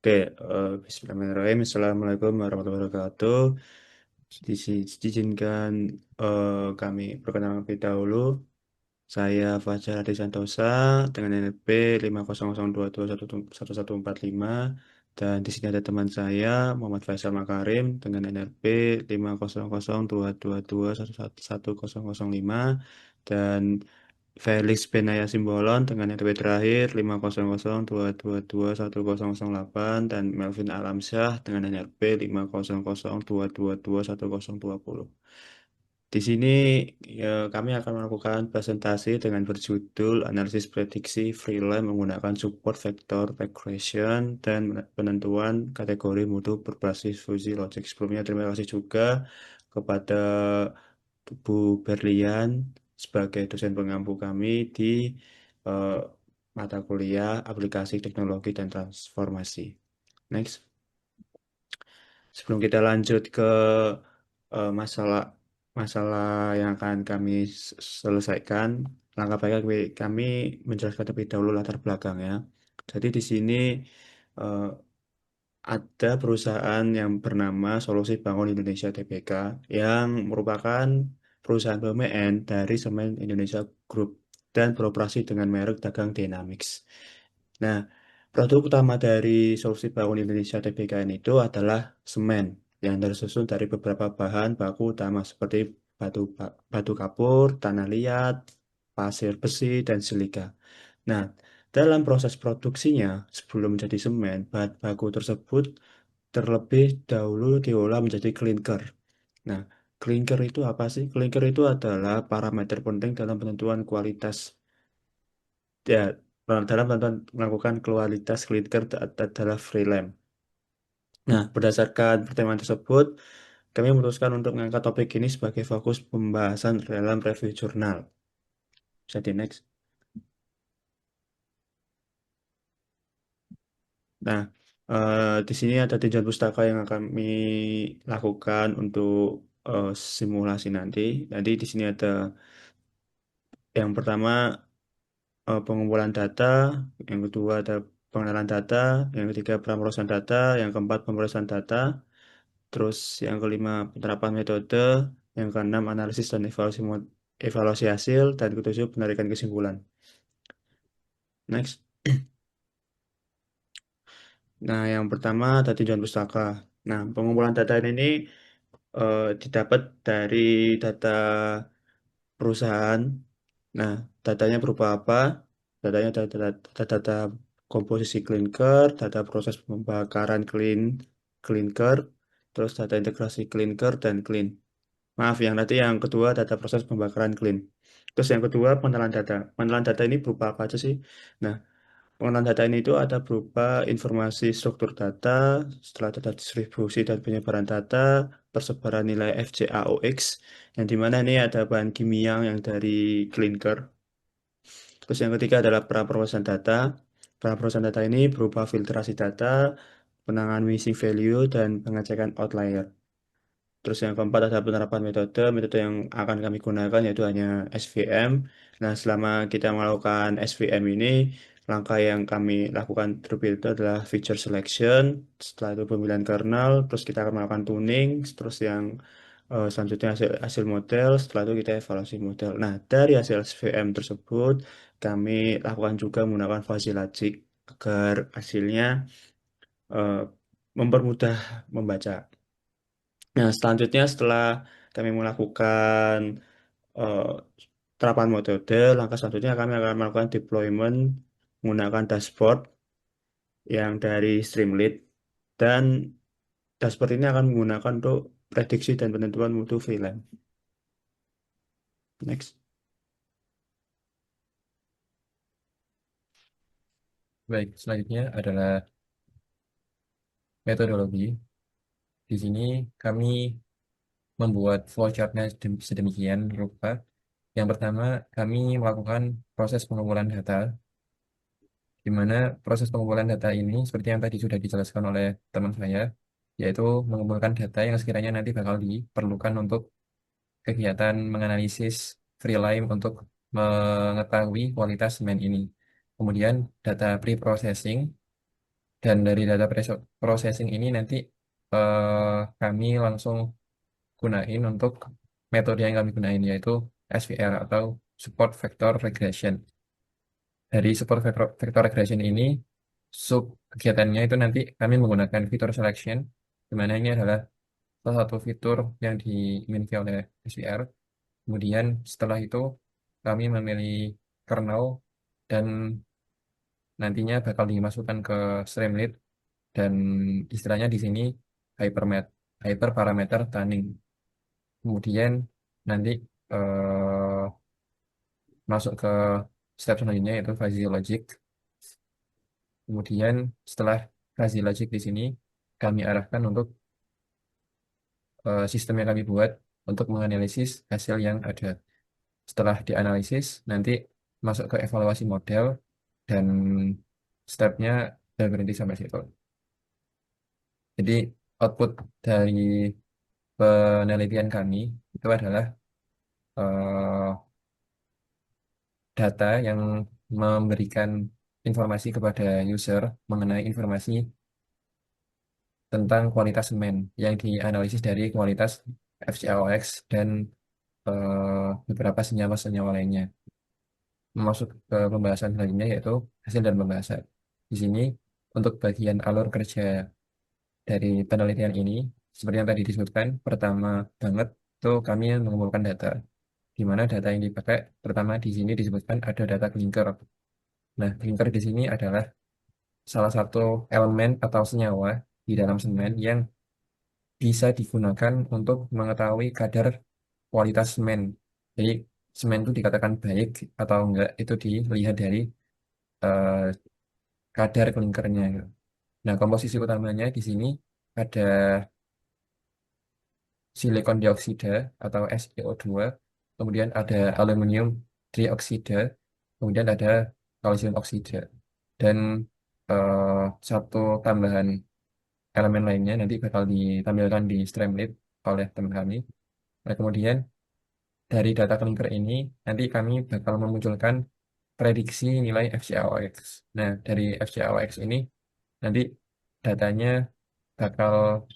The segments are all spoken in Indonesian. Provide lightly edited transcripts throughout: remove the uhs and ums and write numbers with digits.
Oke, Bismillahirrahmanirrahim. Assalamualaikum warahmatullahi wabarakatuh. Diizinkan kami perkenalan lebih dahulu. Saya Fajar Hadi Santosa dengan NPP 50022111145 dan di sini ada teman saya Muhammad Faisal Makarim dengan NRP 5002222111005 dan Felix Benaya Simbolon dengan NPP terakhir 50022221008 dan Melvin Alamsyah dengan NRP 50022221020. Di sini kami akan melakukan presentasi dengan berjudul Analisis Prediksi Freelance menggunakan support vector regression dan penentuan kategori mutu berbasis fuzzy logic. Sebelumnya terima kasih juga kepada Bu Berlian sebagai dosen pengampu kami di eh, mata kuliah Aplikasi Teknologi dan Transformasi. Next. Sebelum kita lanjut ke masalah masalah yang akan kami selesaikan, langkah baiknya kami menjelaskan terlebih dahulu latar belakangnya. Jadi di sini eh, ada perusahaan yang bernama Solusi Bangun Indonesia Tbk yang merupakan perusahaan BUMN dari Semen Indonesia Group dan beroperasi dengan merek dagang Dynamics. Nah, produk utama dari Solusi Bangun Indonesia TBKN itu adalah semen yang tersusun dari beberapa bahan baku utama seperti batu kapur, tanah liat, pasir besi, dan silika. Nah, dalam proses produksinya, sebelum menjadi semen, bahan baku tersebut terlebih dahulu diolah menjadi klinker. Nah, klinker itu apa sih? Klinker itu adalah parameter penting dalam penentuan kualitas ya dalam penentuan melakukan kualitas klinker adalah freelance. Nah, berdasarkan pertemuan tersebut, kami memutuskan untuk mengangkat topik ini sebagai fokus pembahasan dalam review jurnal. Bisa di next. Nah, di sini ada tinjauan pustaka yang akan kami lakukan untuk eh, simulasi nanti. Jadi di sini ada yang pertama pengumpulan data, yang kedua ada pengenalan data, yang ketiga pemrosesan data, yang keempat pemrosesan data, terus yang kelima penerapan metode, yang keenam analisis dan evaluasi hasil, dan ketujuh penarikan kesimpulan. Next. Nah, yang pertama ada tinjauan pustaka. Nah, pengumpulan data ini didapat dari data perusahaan. Nah, datanya berupa apa? Datanya data komposisi klinker, data proses pembakaran klinker, terus data integrasi klinker dan clean. Maaf, yang tadi yang kedua data proses pembakaran clean. Terus yang kedua pengenalan data. Pengenalan data ini berupa apa aja sih? Nah, pengenalan data ini itu ada berupa informasi struktur data, setelah data distribusi dan penyebaran data, persebaran nilai FCAOX, yang dimana ini ada bahan kimia yang dari clinker. Terus yang ketiga adalah praproses data. Praproses data ini berupa filtrasi data, penanganan missing value, dan pengecekan outlier. Terus yang keempat ada penerapan metode. Metode yang akan kami gunakan yaitu hanya SVM. Nah, selama kita melakukan SVM ini, langkah yang kami lakukan terlebih itu adalah feature selection. Setelah itu pemilihan kernel, terus kita akan melakukan tuning. Terus yang selanjutnya hasil model. Setelah itu kita evaluasi model. Nah, dari hasil SVM tersebut, kami lakukan juga menggunakan fuzzy logic agar hasilnya eh, mempermudah membaca. Nah, selanjutnya setelah kami melakukan eh, terapan metode, langkah selanjutnya kami akan melakukan deployment menggunakan dashboard yang dari Streamlit dan dashboard ini akan menggunakan untuk prediksi dan penentuan mutu freelance. Next. Baik, selanjutnya adalah metodologi. Di sini kami membuat flowchartnya sedemikian rupa. Yang pertama, kami melakukan proses pengumpulan data, di mana proses pengumpulan data ini, seperti yang tadi sudah dijelaskan oleh teman saya, yaitu mengumpulkan data yang sekiranya nanti bakal diperlukan untuk kegiatan menganalisis Freelime untuk mengetahui kualitas semen ini. Kemudian data pre-processing Dan dari data processing ini nanti kami langsung gunain untuk metode yang kami gunain yaitu SVR atau Support Vector Regression. Dari Support Vector Regression ini, sub kegiatannya itu nanti kami menggunakan fitur selection, di mana ini adalah salah satu fitur yang dimiliki oleh SVR. Kemudian setelah itu kami memilih kernel dan nantinya bakal dimasukkan ke Streamlit dan istilahnya di sini hypermet hyperparameter tuning. Kemudian nanti eh, masuk ke step selanjutnya yaitu fuzzy logic. Kemudian setelah fuzzy logic di sini kami arahkan untuk sistem yang kami buat untuk menganalisis hasil yang ada. Setelah dianalisis nanti masuk ke evaluasi model dan stepnya berhenti sampai situ. Jadi output dari penelitian kami itu adalah eh, data yang memberikan informasi kepada user mengenai informasi tentang kualitas semen yang dianalisis dari kualitas FCOX dan beberapa senyawa-senyawa lainnya. Masuk ke pembahasan selanjutnya yaitu hasil dan pembahasan. Di sini untuk bagian alur kerja dari penelitian ini, seperti yang tadi disebutkan, pertama banget itu kami mengumpulkan data, di mana data yang dipakai pertama di sini disebutkan ada data clinker. Nah, clinker di sini adalah salah satu elemen atau senyawa di dalam semen yang bisa digunakan untuk mengetahui kadar kualitas semen. Jadi, semen itu dikatakan baik atau enggak itu dilihat dari eh, kadar klinkernya. Nah, komposisi utamanya di sini ada silikon dioksida atau SiO2, kemudian ada aluminium trioksida, kemudian ada kalsium oksida. Dan eh, satu tambahan elemen lainnya nanti bakal ditampilkan di Streamlit oleh teman kami. Nah, kemudian dari data clinker ini nanti kami bakal memunculkan prediksi nilai FCAOX. Nah, dari FCAOX ini nanti datanya bakal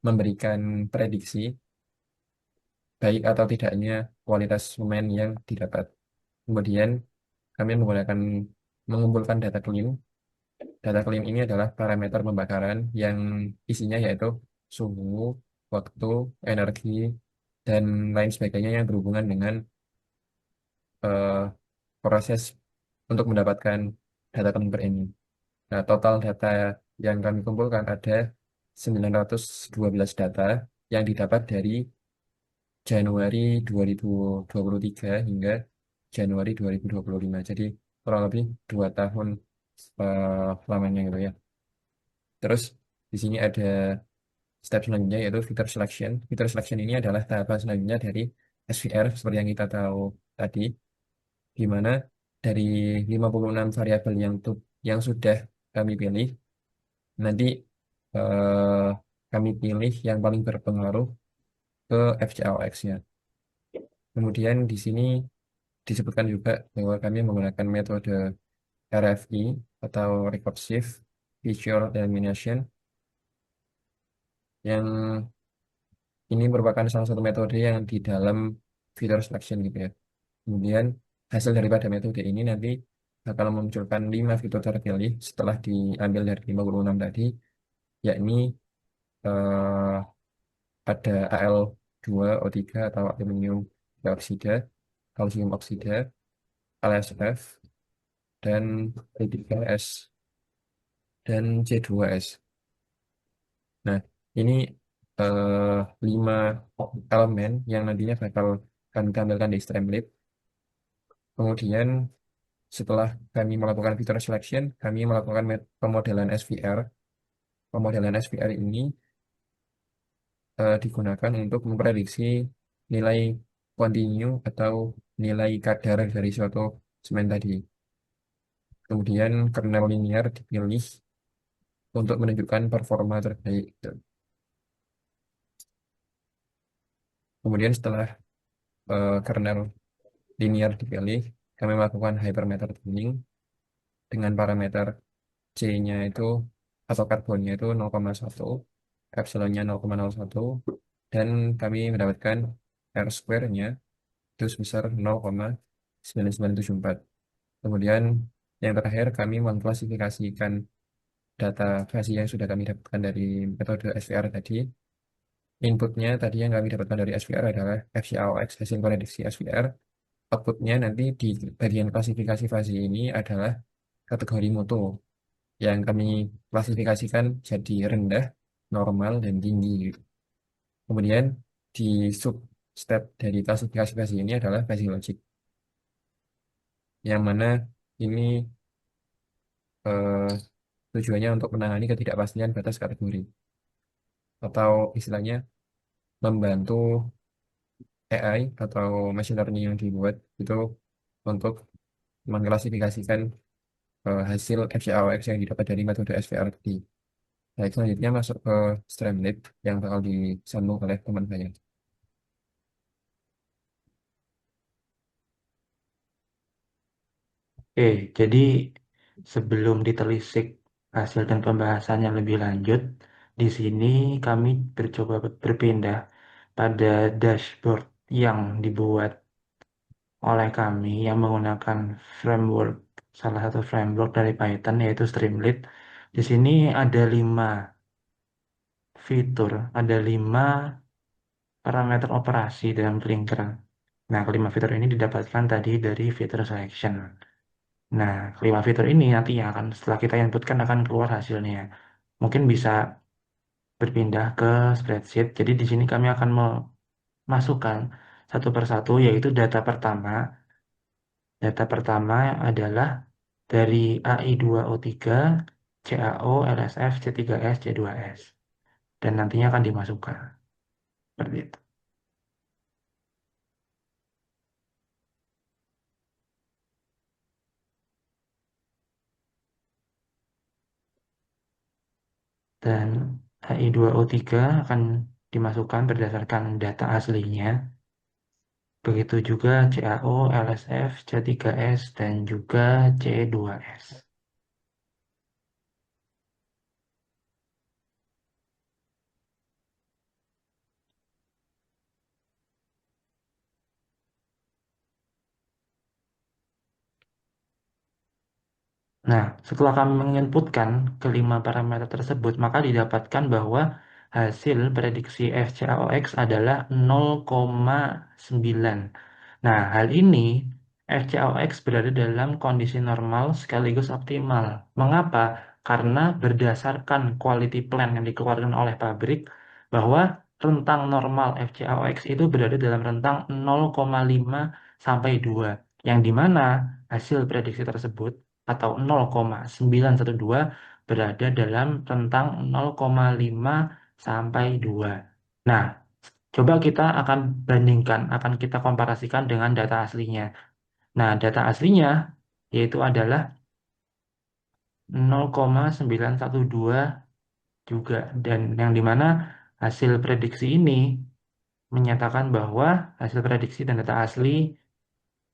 memberikan prediksi baik atau tidaknya kualitas semen yang didapat. Kemudian kami mengumpulkan data clean. Data clean ini adalah parameter pembakaran yang isinya yaitu suhu, waktu, energi, dan lain sebagainya yang berhubungan dengan eh, proses untuk mendapatkan data clean ini. Nah, total data yang kami kumpulkan ada 912 data yang didapat dari Januari 2023 hingga Januari 2025. Jadi kurang lebih 2 tahun lamanya gitu ya. Terus di sini ada step selanjutnya yaitu fitur selection. Fitur selection ini adalah tahapan selanjutnya dari SVR seperti yang kita tahu tadi, di mana dari 56 variabel yang sudah kami pilih, nanti eh, kami pilih yang paling berpengaruh ke FCLX-nya. Kemudian di sini disebutkan juga bahwa kami menggunakan metode RFE atau Recursive Feature Elimination yang ini merupakan salah satu metode yang di dalam feature selection gitu ya. Kemudian hasil daripada metode ini nanti bakal memunculkan 5 fitur terpilih setelah diambil dari 56 tadi, yakni eh, ada Al2O3 atau aluminium dioksida, kalsium oksida, LSF, dan B3S, dan C2S. Nah, ini 5 elemen yang nantinya bakal kami tampilkan di Streamlit. Kemudian setelah kami melakukan fitur selection, kami melakukan pemodelan SVR. Pemodelan SVR ini digunakan untuk memprediksi nilai kontinu atau nilai kadar dari suatu semen tadi. Kemudian kernel linear dipilih untuk menunjukkan performa terbaik. Kemudian setelah kernel linear dipilih, kami melakukan hypermeter tuning dengan parameter C-nya itu atau karbonnya itu 0,1, epsilonnya 0,01, dan kami mendapatkan R square-nya itu sebesar 0,9974. Kemudian yang terakhir kami mengklasifikasikan data fasi yang sudah kami dapatkan dari metode SVR tadi. Inputnya tadi yang kami dapatkan dari SVR adalah FCAOX hasil prediksi SVR. Outputnya nanti di bagian klasifikasi fasi ini adalah kategori mutu yang kami klasifikasikan jadi rendah, normal, dan tinggi, gitu. Kemudian di sub step dari klasifikasi fasi ini adalah fasi logik, yang mana ini eh, tujuannya untuk menangani ketidakpastian batas kategori atau istilahnya membantu AI atau machine learning yang dibuat itu untuk mengklasifikasikan hasil FCAOX yang didapat dari metode SVR tadi. Baik, selanjutnya masuk ke Streamlit yang bakal disambung oleh teman saya. Oke, jadi sebelum ditelisik hasil dan pembahasannya lebih lanjut, di sini kami bercoba berpindah pada dashboard yang dibuat oleh kami yang menggunakan framework, salah satu framework dari Python yaitu Streamlit. Di sini ada 5 fitur, ada 5 parameter operasi dalam Blinker. Nah, kelima fitur ini didapatkan tadi dari fitur selection. Nah, kelima fitur ini nanti yang akan setelah kita inputkan akan keluar hasilnya. Mungkin bisa berpindah ke spreadsheet. Jadi di sini kami akan memasukkan satu persatu, yaitu data pertama. Data pertama adalah dari AI2O3, CaO, LSF, C3S, C2S. Dan nantinya akan dimasukkan. Seperti itu. Dan AI2O3 akan dimasukkan berdasarkan data aslinya. Begitu juga CaO, LSF, C3S, dan juga C2S. Nah, setelah kami menginputkan kelima parameter tersebut, maka didapatkan bahwa hasil prediksi FCAOX adalah 0,9. Nah, hal ini FCAOX berada dalam kondisi normal sekaligus optimal. Mengapa? Karena berdasarkan quality plan yang dikeluarkan oleh pabrik, bahwa rentang normal FCAOX itu berada dalam rentang 0,5 sampai 2, yang dimana hasil prediksi tersebut atau 0,912 berada dalam rentang 0,5 sampai 2. Nah, coba kita akan bandingkan, akan kita komparasikan dengan data aslinya. Nah, data aslinya yaitu adalah 0,912 juga, dan yang dimana hasil prediksi ini menyatakan bahwa hasil prediksi dan data asli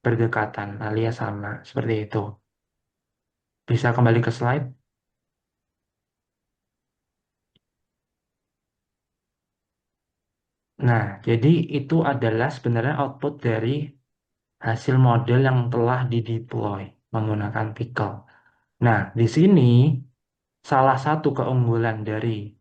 berdekatan alias sama, seperti itu. Bisa kembali ke slide. Nah, jadi itu adalah sebenarnya output dari hasil model yang telah dideploy menggunakan Pickle. Nah, di sini salah satu keunggulan dari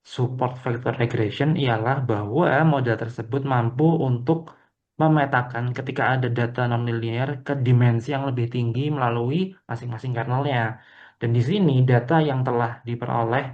support vector regression ialah bahwa model tersebut mampu untuk memetakan ketika ada data nonlinear ke dimensi yang lebih tinggi melalui masing-masing kernelnya. Dan di sini data yang telah diperoleh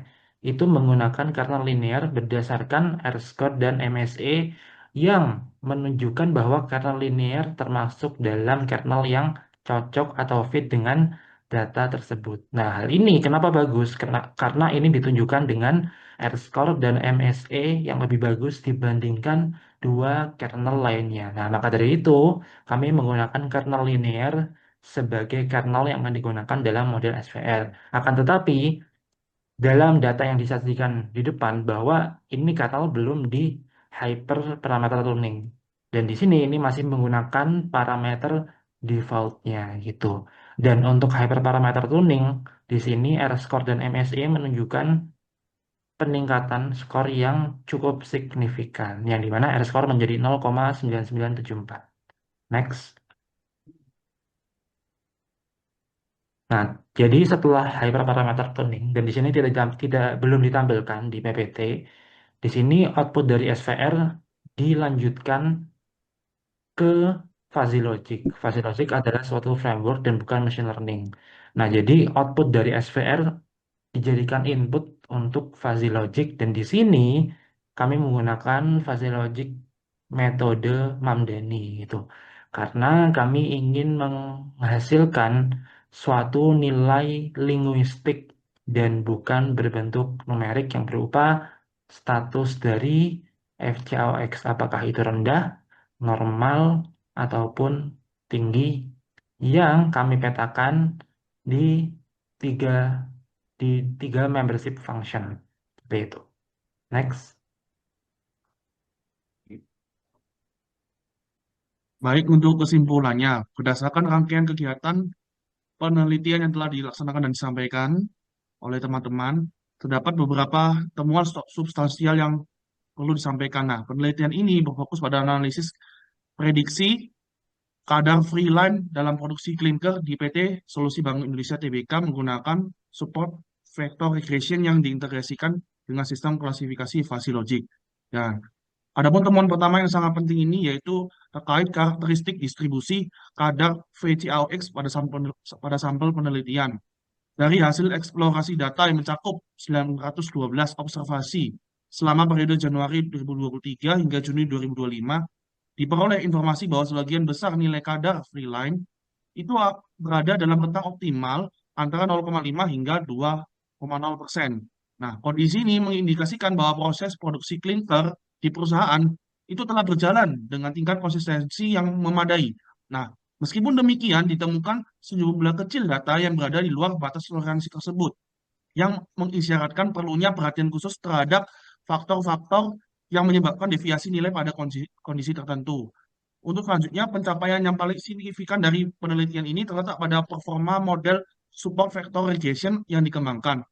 itu menggunakan kernel linear berdasarkan R-square dan MSE yang menunjukkan bahwa kernel linear termasuk dalam kernel yang cocok atau fit dengan data tersebut. Nah, hal ini kenapa bagus? Karena ini ditunjukkan dengan R-score dan MSE yang lebih bagus dibandingkan dua kernel lainnya. Nah, maka dari itu, kami menggunakan kernel linear sebagai kernel yang akan digunakan dalam model SVR. Akan tetapi, dalam data yang disajikan di depan bahwa ini kernel belum di hyperparameter tuning. Dan di sini ini masih menggunakan parameter defaultnya gitu. Dan untuk hyperparameter tuning, Di sini R-score dan MSE menunjukkan peningkatan skor yang cukup signifikan, yang dimana R-score menjadi 0,9974. Next. Nah, jadi setelah hyperparameter tuning, dan di sini belum ditampilkan di PPT, di sini output dari SVR dilanjutkan ke fuzzy logic. Fuzzy logic adalah suatu framework dan bukan machine learning. Nah, jadi output dari SVR dijadikan input untuk fuzzy logic, dan di sini kami menggunakan fuzzy logic metode Mamdani itu karena kami ingin menghasilkan suatu nilai linguistik dan bukan berbentuk numerik yang berupa status dari FCOX, apakah itu rendah, normal, ataupun tinggi, yang kami petakan di tiga di tiga membership function. Seperti itu. Next. Baik, untuk kesimpulannya, berdasarkan rangkaian kegiatan penelitian yang telah dilaksanakan dan disampaikan oleh teman-teman, terdapat beberapa temuan substansial yang perlu disampaikan. Nah, penelitian ini berfokus pada analisis prediksi kadar free line dalam produksi klinker di PT Solusi Bank Indonesia Tbk menggunakan support vector regression yang diintegrasikan dengan sistem klasifikasi fuzzy logic. Ya, adapun temuan pertama yang sangat penting ini yaitu terkait karakteristik distribusi kadar VCAOX pada sampel penelitian. Dari hasil eksplorasi data yang mencakup 912 observasi selama periode Januari 2023 hingga Juni 2025, diperoleh informasi bahwa sebagian besar nilai kadar free line itu berada dalam rentang optimal antara 0,5 hingga 2,0%. Nah, kondisi ini mengindikasikan bahwa proses produksi klinker di perusahaan itu telah berjalan dengan tingkat konsistensi yang memadai. Nah, meskipun demikian, ditemukan sejumlah kecil data yang berada di luar batas toleransi tersebut, yang mengisyaratkan perlunya perhatian khusus terhadap faktor-faktor yang menyebabkan deviasi nilai pada kondisi tertentu. Untuk selanjutnya, pencapaian yang paling signifikan dari penelitian ini terletak pada performa model support vector regression yang dikembangkan.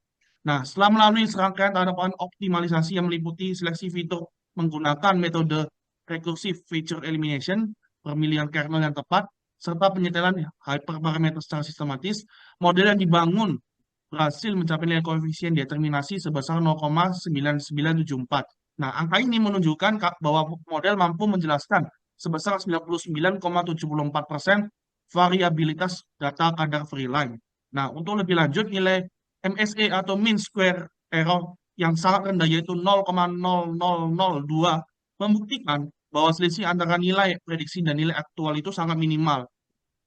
Nah, setelah melalui serangkaian tahapan optimalisasi yang meliputi seleksi fitur menggunakan metode recursive feature elimination, pemilihan kernel yang tepat, serta penyetelan hyperparameter secara sistematis, model yang dibangun berhasil mencapai nilai koefisien determinasi sebesar 0,9974. Nah, angka ini menunjukkan bahwa model mampu menjelaskan sebesar 99,74% variabilitas data kadar free line. Nah, untuk lebih lanjut, nilai MSE atau mean square error yang sangat rendah yaitu 0,0002 membuktikan bahwa selisih antara nilai prediksi dan nilai aktual itu sangat minimal.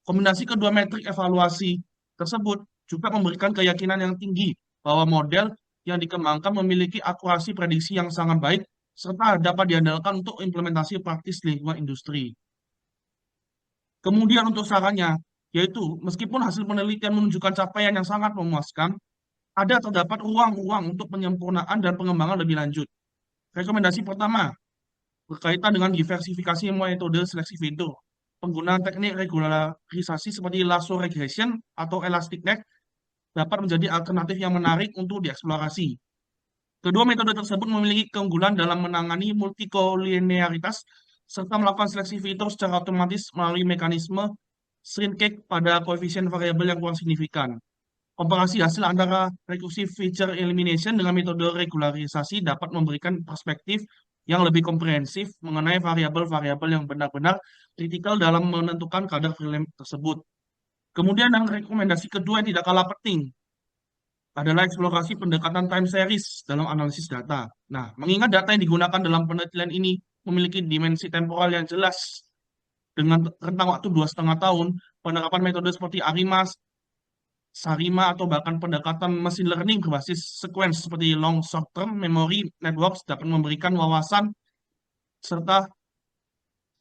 Kombinasi kedua metrik evaluasi tersebut juga memberikan keyakinan yang tinggi bahwa model yang dikembangkan memiliki akurasi prediksi yang sangat baik serta dapat diandalkan untuk implementasi praktis lingkungan industri. Kemudian untuk sarannya, yaitu meskipun hasil penelitian menunjukkan capaian yang sangat memuaskan, terdapat ruang-ruang untuk penyempurnaan dan pengembangan lebih lanjut. Rekomendasi pertama, berkaitan dengan diversifikasi metode seleksi fitur. Penggunaan teknik regularisasi seperti lasso regression atau elastic neck dapat menjadi alternatif yang menarik untuk dieksplorasi. Kedua metode tersebut memiliki keunggulan dalam menangani multikolinearitas serta melakukan seleksi fitur secara otomatis melalui mekanisme shrinkage pada koefisien variabel yang kurang signifikan. Komparasi hasil antara recursive feature elimination dengan metode regularisasi dapat memberikan perspektif yang lebih komprehensif mengenai variabel-variabel yang benar-benar kritikal dalam menentukan kadar freelance tersebut. Kemudian yang rekomendasi kedua yang tidak kalah penting adalah eksplorasi pendekatan time series dalam analisis data. Nah, mengingat data yang digunakan dalam penelitian ini memiliki dimensi temporal yang jelas dengan rentang waktu 2,5 tahun, penerapan metode seperti ARIMA, SARIMA, atau bahkan pendekatan machine learning berbasis sequence seperti long short-term memory networks dapat memberikan wawasan serta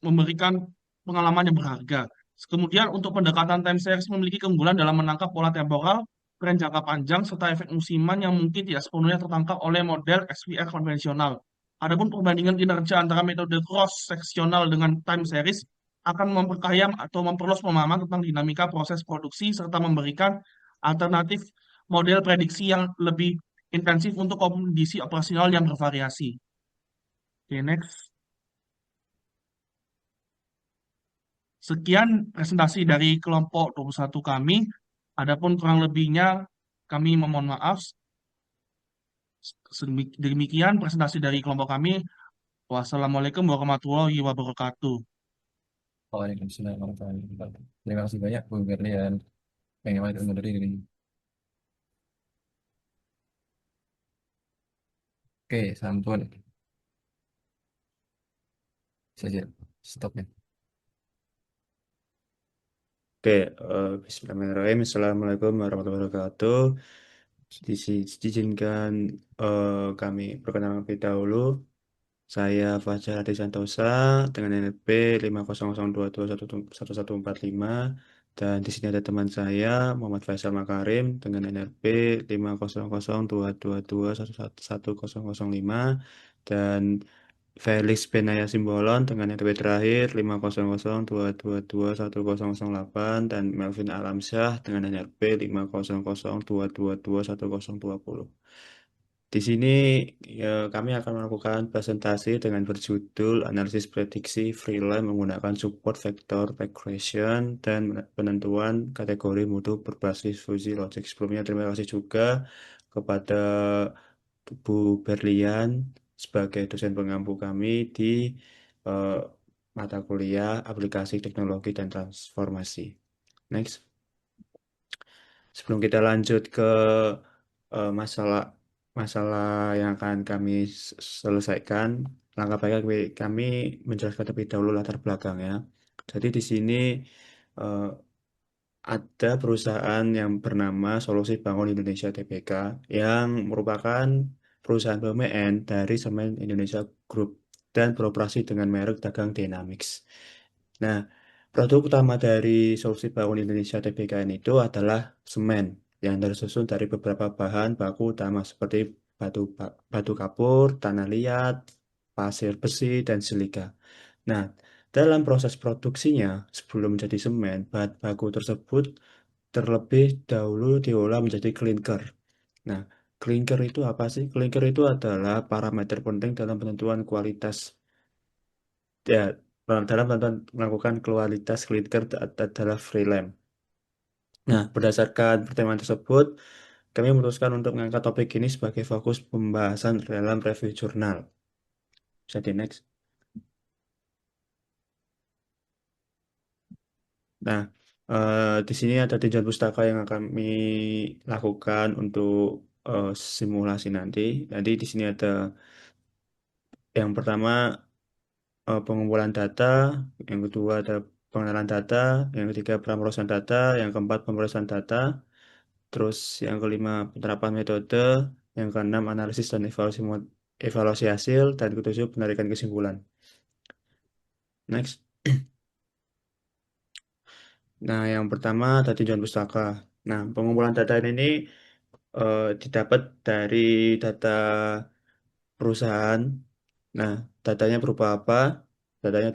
memberikan pengalaman yang berharga. Kemudian untuk pendekatan time series memiliki keunggulan dalam menangkap pola temporal, tren jangka panjang, serta efek musiman yang mungkin tidak sepenuhnya tertangkap oleh model XPR konvensional. Adapun perbandingan kinerja antara metode cross-seksional dengan time series akan memperkaya atau memperluas pemahaman tentang dinamika proses produksi serta memberikan alternatif model prediksi yang lebih intensif untuk kondisi operasional yang bervariasi. Oke, next. Sekian presentasi dari kelompok 21 kami. Adapun kurang lebihnya kami memohon maaf. Demikian presentasi dari kelompok kami. Wassalamualaikum warahmatullahi wabarakatuh. Waalaikumsalam warahmatullahi wabarakatuh. Terima kasih banyak Bu Berli dan yang lain undur diri. Oke, sampun. Saja stop ya. Oke, Bismillahirrahmanirrahim. Assalamualaikum warahmatullahi wabarakatuh. Diizinkan kami perkenalan terlebih dahulu. Saya Fajar Hadi Santosa dengan NRP 500221145 dan di sini ada teman saya Muhammad Faisal Makarim dengan NRP 50022211105 dan Felix Benaya Simbolon dengan NRP terakhir 50022221008 dan Melvin Alamsyah dengan NRP 50022221020. Di sini kami akan melakukan presentasi dengan berjudul Analisis Prediksi Freelance menggunakan support vector regression dan penentuan kategori mutu berbasis fungsi logik. Sebelumnya terima kasih juga kepada Bu Berlian sebagai dosen pengampu kami di eh, mata kuliah Aplikasi Teknologi dan Transformasi. Next. Sebelum kita lanjut ke masalah masalah yang akan kami selesaikan, langkah baik kami menjelaskan terlebih dahulu latar belakangnya. Jadi di sini eh, ada perusahaan yang bernama Solusi Bangun Indonesia Tbk yang merupakan perusahaan BUMN dari Semen Indonesia Group dan beroperasi dengan merek dagang Dynamics. Nah, produk utama dari Solusi Bangun Indonesia TBKN itu adalah semen yang tersusun dari beberapa bahan baku utama seperti batu kapur, tanah liat, pasir besi, dan silika. Nah, dalam proses produksinya, sebelum menjadi semen, bahan baku tersebut terlebih dahulu diolah menjadi klinker. Nah, klinker itu apa sih? Klinker itu adalah parameter penting dalam penentuan kualitas ya dalam penentuan melakukan kualitas klinker adalah freelance. Nah, berdasarkan pertemuan tersebut, kami memutuskan untuk mengangkat topik ini sebagai fokus pembahasan dalam review jurnal. Bisa di next. Nah, di sini ada tinjauan pustaka yang akan kami lakukan untuk simulasi nanti. Jadi di sini ada yang pertama pengumpulan data, yang kedua ada pengenalan data, yang ketiga pemrosesan data, yang keempat pemrosesan data, terus yang kelima penerapan metode, yang keenam analisis dan evaluasi hasil, dan ketujuh penarikan kesimpulan. Next. Nah, yang pertama ada tinjauan pustaka. Nah, pengumpulan data ini didapat dari data perusahaan. Nah, datanya berupa apa? Datanya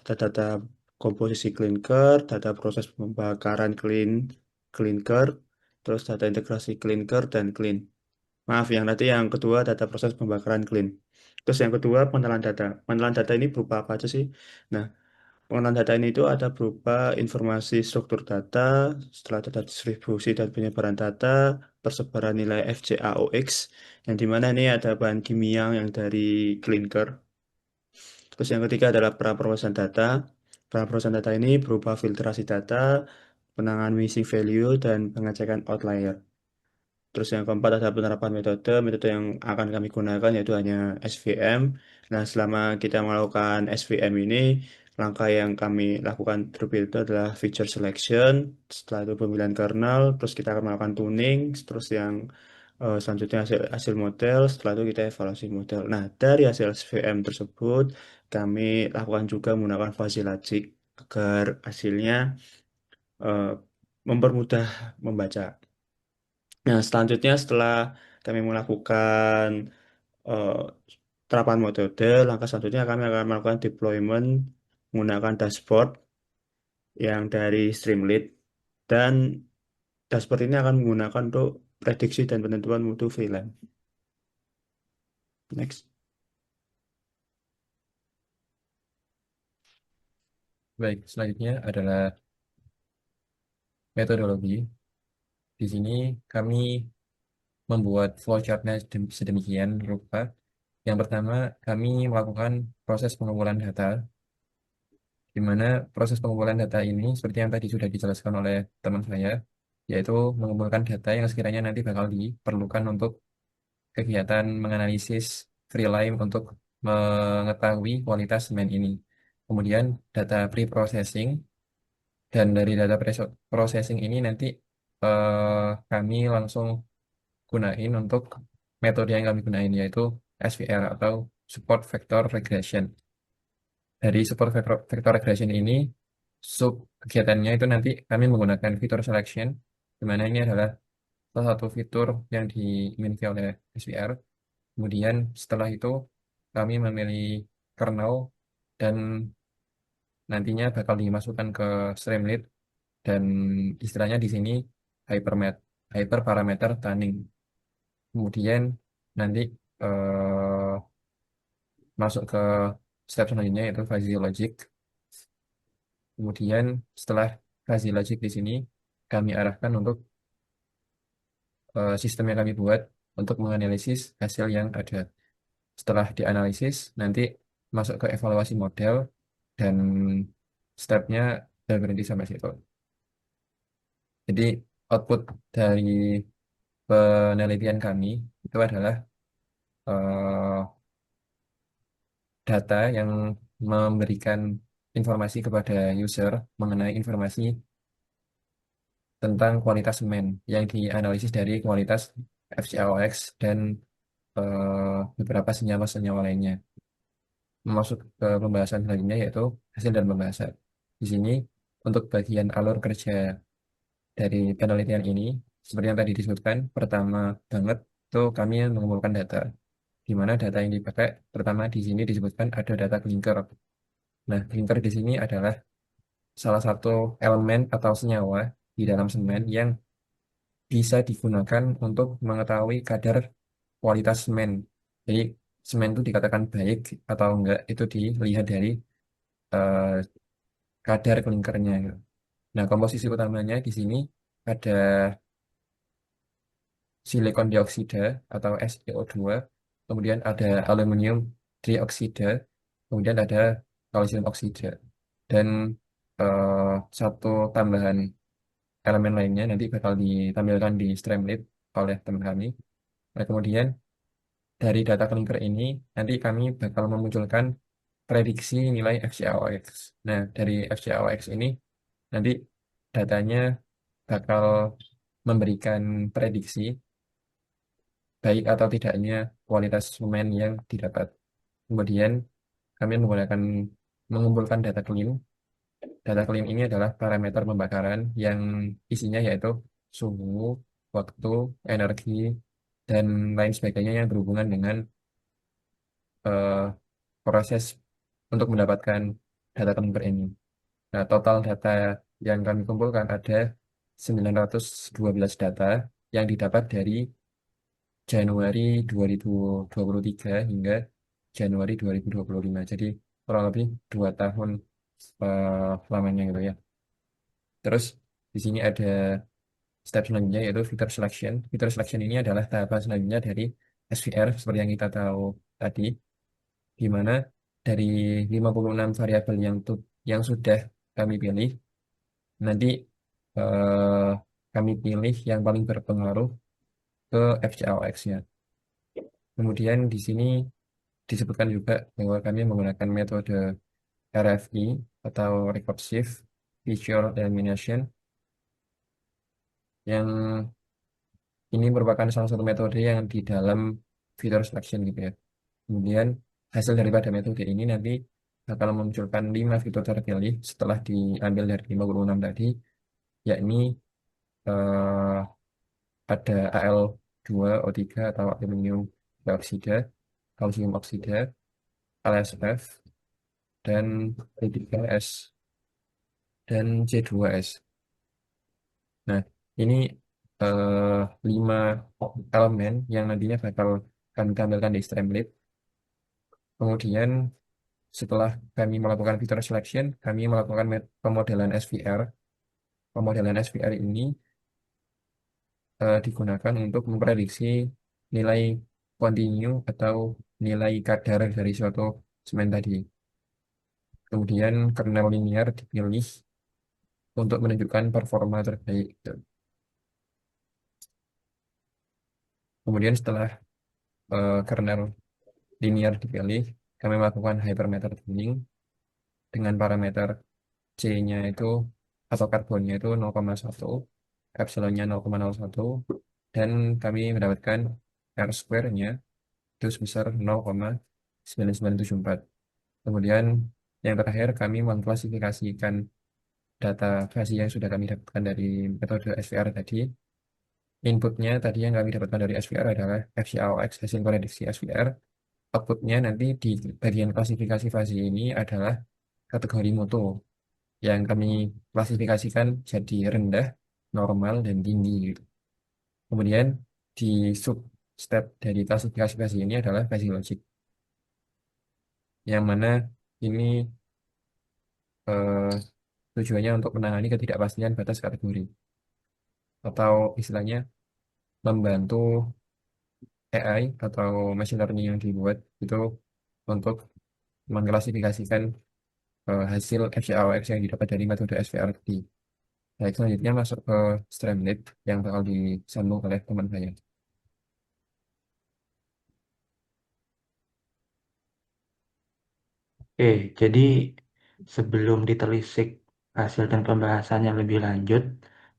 data komposisi klinker, data proses pembakaran klinker, terus data integrasi klinker dan clean. Maaf, yang kedua data proses pembakaran clean. Terus yang kedua pengenalan data. Pengenalan data ini berupa apa aja sih? Nah, pengenalan data ini itu ada berupa informasi struktur data, setelah data distribusi dan penyebaran data, persebaran nilai FCAOX, yang dimana ini ada bahan kimia yang dari clinker. Terus yang ketiga adalah praproses data. Praproses data ini berupa filtrasi data, penanganan missing value, dan pengecekan outlier. Terus yang keempat ada penerapan metode. Metode yang akan kami gunakan yaitu hanya SVM. Nah, selama kita melakukan SVM ini, langkah yang kami lakukan terlebih itu adalah feature selection, setelah itu pemilihan kernel, terus kita akan melakukan tuning, terus yang selanjutnya hasil model, setelah itu kita evaluasi model. Nah, dari hasil SVM tersebut, kami lakukan juga menggunakan fuzzy logic agar hasilnya eh, mempermudah membaca. Nah, selanjutnya setelah kami melakukan eh, terapan metode, langkah selanjutnya kami akan melakukan deployment menggunakan dashboard yang dari Streamlit dan dashboard ini akan menggunakan untuk prediksi dan penentuan mutu freelance. Next. Baik, selanjutnya adalah metodologi. Di sini kami membuat flowchart-nya sedemikian rupa. Yang pertama, kami melakukan proses pengumpulan data, di mana proses pengumpulan data ini, seperti yang tadi sudah dijelaskan oleh teman saya, yaitu mengumpulkan data yang sekiranya nanti bakal diperlukan untuk kegiatan menganalisis freelime untuk mengetahui kualitas semen ini. Kemudian data pre-processing, dan dari data processing ini nanti kami langsung gunain untuk metode yang kami gunain, yaitu SVR atau Support Vector Regression. Dari Support Vector Regression ini, sub kegiatannya itu nanti kami menggunakan fitur selection, di mana ini adalah salah satu fitur yang dimiliki oleh SVR. Kemudian setelah itu kami memilih kernel dan nantinya bakal dimasukkan ke Streamlit, dan istilahnya di sini hyperparameter tuning. Kemudian nanti eh, masuk ke step selanjutnya yaitu fuzzy logic. Kemudian setelah fuzzy logic di sini kami arahkan untuk sistem yang kami buat untuk menganalisis hasil yang ada. Setelah dianalisis nanti masuk ke evaluasi model, dan stepnya berhenti sampai situ. Jadi output dari penelitian kami itu adalah eh, data yang memberikan informasi kepada user mengenai informasi tentang kualitas semen yang dianalisis dari kualitas FCOX dan beberapa senyawa-senyawa lainnya. Masuk ke pembahasan selanjutnya yaitu hasil dan pembahasan. Di sini untuk bagian alur kerja dari penelitian ini, seperti yang tadi disebutkan, pertama banget itu kami mengumpulkan data, di mana data yang dipakai pertama di sini disebutkan ada data clinker. Nah, clinker di sini adalah salah satu elemen atau senyawa di dalam semen yang bisa digunakan untuk mengetahui kadar kualitas semen. Jadi, semen itu dikatakan baik atau enggak itu dilihat dari eh, kadar klinkernya, gitu. Nah, komposisi utamanya di sini ada silikon dioksida atau SiO2, kemudian ada aluminium trioksida, kemudian ada kalsium oksida, dan eh, satu tambahan elemen lainnya nanti bakal ditampilkan di Streamlit oleh teman kami. Nah, kemudian dari data clinker ini nanti kami bakal memunculkan prediksi nilai FCAOX. Nah, dari FCAOX ini nanti datanya bakal memberikan prediksi baik atau tidaknya kualitas semen yang didapat. Kemudian kami mengumpulkan data clean. Data clean ini adalah parameter pembakaran yang isinya yaitu suhu, waktu, energi, dan lain sebagainya yang berhubungan dengan eh, proses untuk mendapatkan data clean ini. Nah, total data yang kami kumpulkan ada 912 data yang didapat dari Januari 2023 hingga Januari 2025. Jadi kurang lebih 2 tahun lamanya gitu ya. Terus di sini ada step selanjutnya yaitu fitur selection. Fitur selection ini adalah tahapan selanjutnya dari SVR seperti yang kita tahu tadi, di mana dari 56 variabel yang sudah kami pilih, nanti eh, kami pilih yang paling berpengaruh ke FCOX-nya. Kemudian di sini disebutkan juga bahwa kami menggunakan metode RFI atau Recursive Feature Elimination, yang ini merupakan salah satu metode yang di dalam feature selection gitu ya. Kemudian hasil daripada metode ini nanti bakal memunculkan 5 fitur terpilih setelah diambil dari 56 tadi, yakni eh, ada Al2O3 atau aluminium dioksida, kalsium oksida, LSF, dan B3S, dan C2S. Nah, ini eh, 5 elemen yang nantinya bakal kami tampilkan di Streamlit. Kemudian setelah kami melakukan feature selection, kami melakukan pemodelan SVR. Pemodelan SVR ini digunakan untuk memprediksi nilai kontinu atau nilai kadar dari suatu semen tadi. Kemudian kernel linear dipilih untuk menunjukkan performa terbaik. Kemudian setelah kernel linear dipilih, kami melakukan hypermeter tuning dengan parameter C-nya itu atau karbonnya itu 0,1, epsilonnya 0,01, dan kami mendapatkan R square-nya itu sebesar 0,9974. Kemudian yang terakhir kami mengklasifikasikan data fasi yang sudah kami dapatkan dari metode SVR tadi. Inputnya tadi yang kami dapatkan dari SVR adalah FCAOX hasil prediksi SVR. Outputnya nanti di bagian klasifikasi fasi ini adalah kategori mutu yang kami klasifikasikan jadi rendah, normal, dan tinggi, gitu. Kemudian di sub step dari klasifikasi fasi ini adalah fasi logik, yang mana ini eh, tujuannya untuk menangani ketidakpastian batas kategori atau istilahnya membantu AI atau machine learning yang dibuat itu untuk mengklasifikasikan hasil FCAOX yang didapat dari metode SVR tadi. Baik, selanjutnya masuk ke Streamlit yang bakal disambung oleh teman saya. Oke, jadi sebelum ditelisik hasil dan pembahasannya lebih lanjut,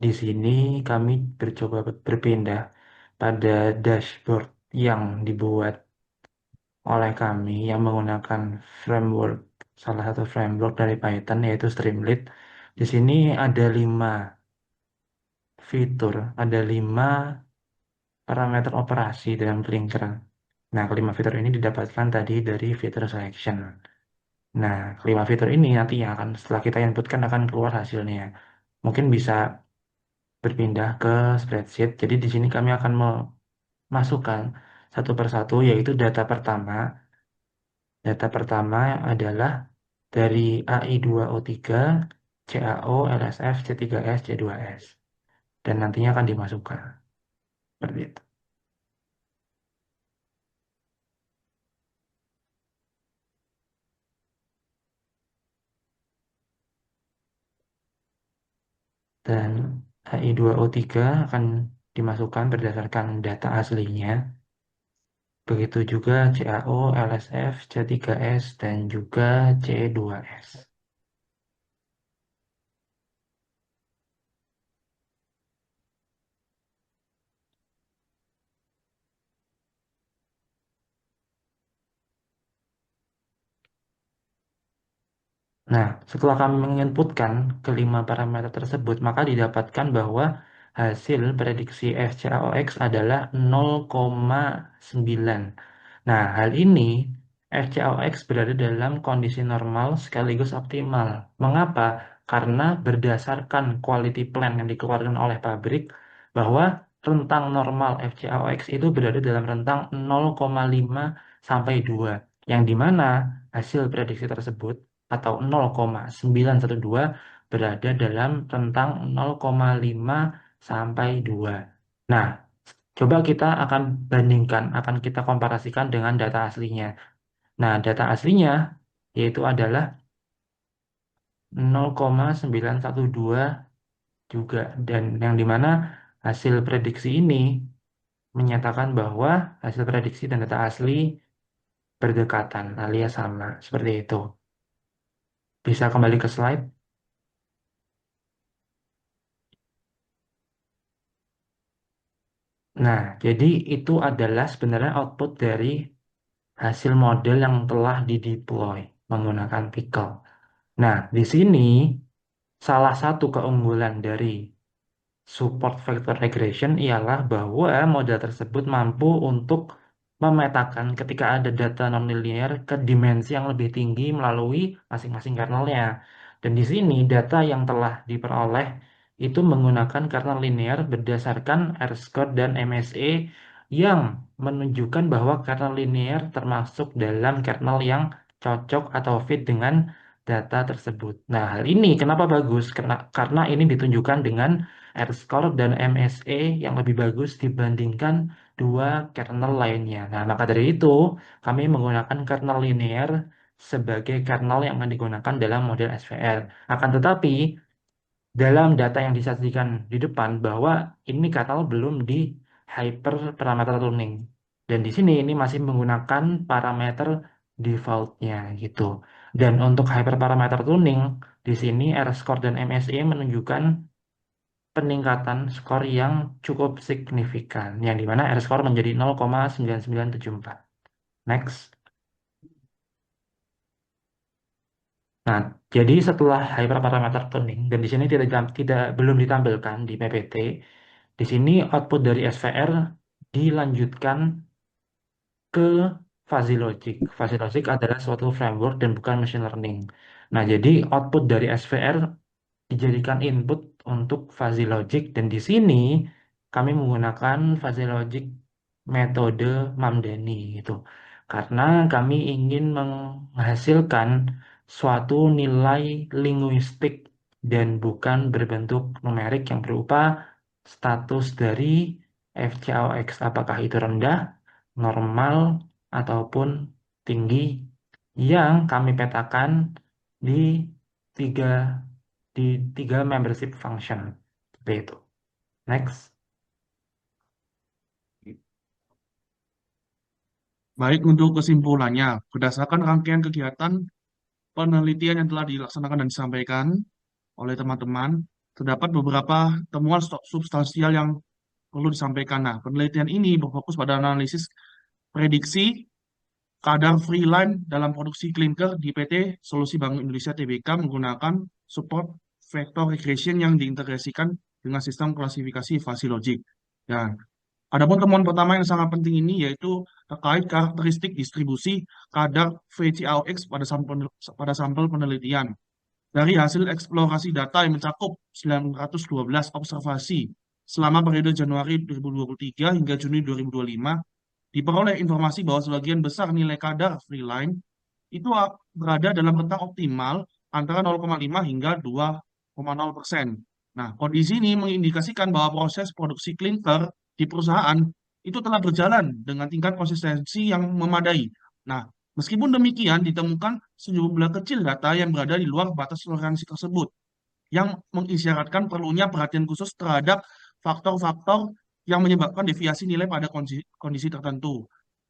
di sini kami bercoba berpindah pada dashboard yang dibuat oleh kami yang menggunakan framework, salah satu framework dari Python yaitu Streamlit. Di sini ada 5 fitur, ada 5 parameter operasi dalam Blinker. Nah, kelima fitur ini didapatkan tadi dari fitur selection. Nah, kelima fitur ini nanti yang akan setelah kita inputkan akan keluar hasilnya. Mungkin bisa berpindah ke spreadsheet. Jadi di sini kami akan memasukkan satu persatu yaitu data pertama. Data pertama adalah dari AI2O3, CaO, LSF, C3S, C2S. Dan nantinya akan dimasukkan. Seperti itu. Dan AI2O3 akan dimasukkan berdasarkan data aslinya. Begitu juga CaO, LSF, C3S, dan juga C2S. Nah, setelah kami menginputkan kelima parameter tersebut, maka didapatkan bahwa hasil prediksi FCAOX adalah 0,9. Nah, hal ini FCAOX berada dalam kondisi normal sekaligus optimal. Mengapa? Karena berdasarkan quality plan yang dikeluarkan oleh pabrik, bahwa rentang normal FCAOX itu berada dalam rentang 0,5 sampai 2, yang dimana hasil prediksi tersebut atau 0,912 berada dalam rentang 0,5 sampai 2. Nah, coba kita akan bandingkan, akan kita komparasikan dengan data aslinya. Nah, data aslinya yaitu adalah 0,912 juga. Dan yang dimana hasil prediksi ini menyatakan bahwa hasil prediksi dan data asli berdekatan alias sama. Seperti itu. Bisa kembali ke slide. Nah, jadi itu adalah sebenarnya output dari hasil model yang telah dideploy menggunakan Pickle. Nah, di sini salah satu keunggulan dari support vector regression ialah bahwa model tersebut mampu untuk memetakan ketika ada data nonlinear ke dimensi yang lebih tinggi melalui masing-masing kernelnya. Dan di sini data yang telah diperoleh itu menggunakan kernel linear berdasarkan R-squared dan MSE yang menunjukkan bahwa kernel linear termasuk dalam kernel yang cocok atau fit dengan data tersebut. Nah, hal ini kenapa bagus? Karena ini ditunjukkan dengan R-squared dan MSE yang lebih bagus dibandingkan dua kernel lainnya. Nah, maka dari itu, kami menggunakan kernel linear sebagai kernel yang akan digunakan dalam model SVR. Akan tetapi, dalam data yang disajikan di depan bahwa ini kernel belum di hyperparameter tuning. Dan di sini ini masih menggunakan parameter defaultnya gitu. Dan untuk hyperparameter tuning, di sini R-score dan MSE menunjukkan peningkatan skor yang cukup signifikan, yang dimana R-score menjadi 0,9974. Next. Nah, jadi setelah hyperparameter tuning, dan di sini belum ditampilkan di PPT, di sini output dari SVR dilanjutkan ke fuzzy logic. Fuzzy logic adalah suatu framework dan bukan machine learning. Nah, jadi output dari SVR dijadikan input untuk fuzzy logic, dan di sini kami menggunakan fuzzy logic metode Mamdani gitu. Karena kami ingin menghasilkan suatu nilai linguistik dan bukan berbentuk numerik yang berupa status dari FCOX, apakah itu rendah, normal, ataupun tinggi, yang kami petakan di tiga di tiga membership function. Seperti itu. Next. Baik, untuk kesimpulannya, berdasarkan rangkaian kegiatan penelitian yang telah dilaksanakan dan disampaikan oleh teman-teman, terdapat beberapa temuan substansial yang perlu disampaikan. Nah, penelitian ini berfokus pada analisis prediksi kadar free line dalam produksi klinker di PT Solusi Bank Indonesia Tbk menggunakan support vector regression yang diintegrasikan dengan sistem klasifikasi fuzzy logic. Dan adapun temuan pertama yang sangat penting ini yaitu terkait karakteristik distribusi kadar VCAOX pada sampel penelitian. Dari hasil eksplorasi data yang mencakup 912 observasi selama periode Januari 2023 hingga Juni 2025, diperoleh informasi bahwa sebagian besar nilai kadar free line itu berada dalam rentang optimal antara 0,5 hingga 2,0%. Nah, kondisi ini mengindikasikan bahwa proses produksi klinker di perusahaan itu telah berjalan dengan tingkat konsistensi yang memadai. Nah, meskipun demikian, ditemukan sejumlah kecil data yang berada di luar batas toleransi tersebut, yang mengisyaratkan perlunya perhatian khusus terhadap faktor-faktor yang menyebabkan deviasi nilai pada kondisi tertentu.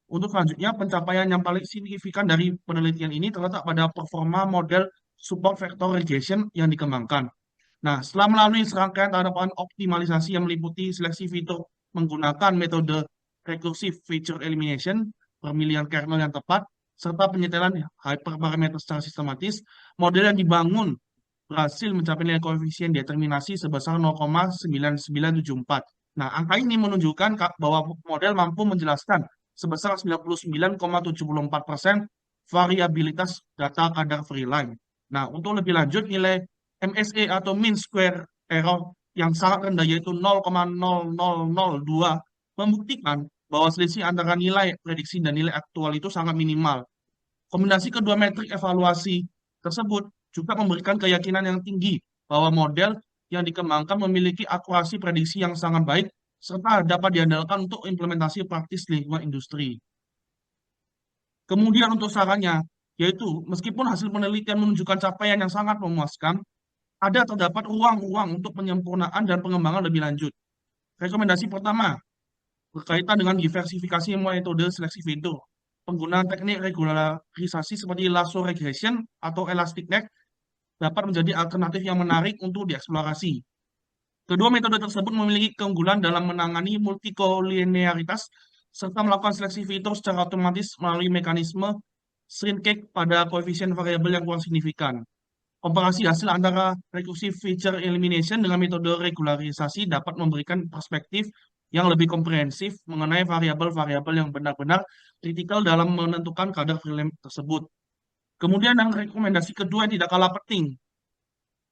Untuk selanjutnya, pencapaian yang paling signifikan dari penelitian ini terletak pada performa model support vector regression yang dikembangkan. Nah, setelah melalui serangkaian tahapan optimalisasi yang meliputi seleksi fitur menggunakan metode recursive feature elimination, pemilihan kernel yang tepat, serta penyetelan hyperparameter secara sistematis, model yang dibangun berhasil mencapai nilai koefisien determinasi sebesar 0,9974. Nah, angka ini menunjukkan bahwa model mampu menjelaskan sebesar 99,74% variabilitas data kadar free line. Nah, untuk lebih lanjut, nilai MSE atau mean square error yang sangat rendah yaitu 0,0002 membuktikan bahwa selisih antara nilai prediksi dan nilai aktual itu sangat minimal. Kombinasi kedua metrik evaluasi tersebut juga memberikan keyakinan yang tinggi bahwa model yang dikembangkan memiliki akurasi prediksi yang sangat baik serta dapat diandalkan untuk implementasi praktis lingkungan industri. Kemudian untuk sarannya, yaitu meskipun hasil penelitian menunjukkan capaian yang sangat memuaskan, terdapat ruang-ruang untuk penyempurnaan dan pengembangan lebih lanjut. Rekomendasi pertama, berkaitan dengan diversifikasi metode seleksi fitur. Penggunaan teknik regularisasi seperti lasso regression atau elastic neck dapat menjadi alternatif yang menarik untuk dieksplorasi. Kedua metode tersebut memiliki keunggulan dalam menangani multikolinearitas serta melakukan seleksi fitur secara otomatis melalui mekanisme shrinkage pada koefisien variabel yang kurang signifikan. Komparasi hasil antara recursive feature elimination dengan metode regularisasi dapat memberikan perspektif yang lebih komprehensif mengenai variabel-variabel yang benar-benar kritikal dalam menentukan kadar free line tersebut. Kemudian yang rekomendasi kedua yang tidak kalah penting,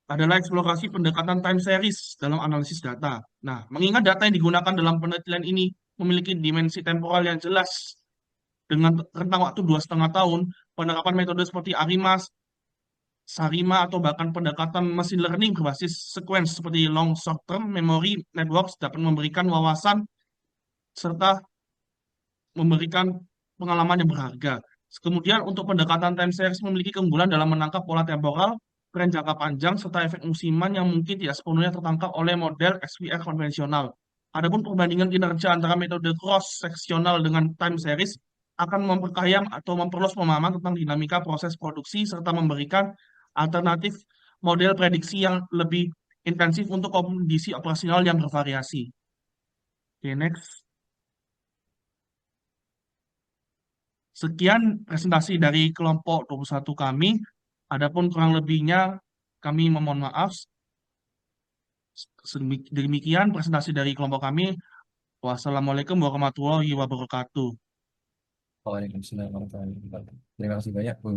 adalah eksplorasi pendekatan time series dalam analisis data. Nah, mengingat data yang digunakan dalam penelitian ini memiliki dimensi temporal yang jelas dengan rentang waktu 2,5 tahun, penerapan metode seperti ARIMAS, SARIMA, atau bahkan pendekatan machine learning berbasis sequence seperti long short term memory networks dapat memberikan wawasan serta memberikan pengalaman yang berharga. Kemudian untuk pendekatan time series memiliki keunggulan dalam menangkap pola temporal, tren jangka panjang, serta efek musiman yang mungkin tidak sepenuhnya tertangkap oleh model XPR konvensional. Adapun perbandingan kinerja antara metode cross-seksional dengan time series akan memperkaya atau memperluas pemahaman tentang dinamika proses produksi serta memberikan alternatif model prediksi yang lebih intensif untuk kondisi operasional yang bervariasi. Oke, next. Sekian presentasi dari kelompok 21 kami. Adapun kurang lebihnya kami memohon maaf. Demikian presentasi dari kelompok kami. Wassalamualaikum warahmatullahi wabarakatuh. Waalaikumsalam warahmatullahi wabarakatuh. Terima kasih banyak Bu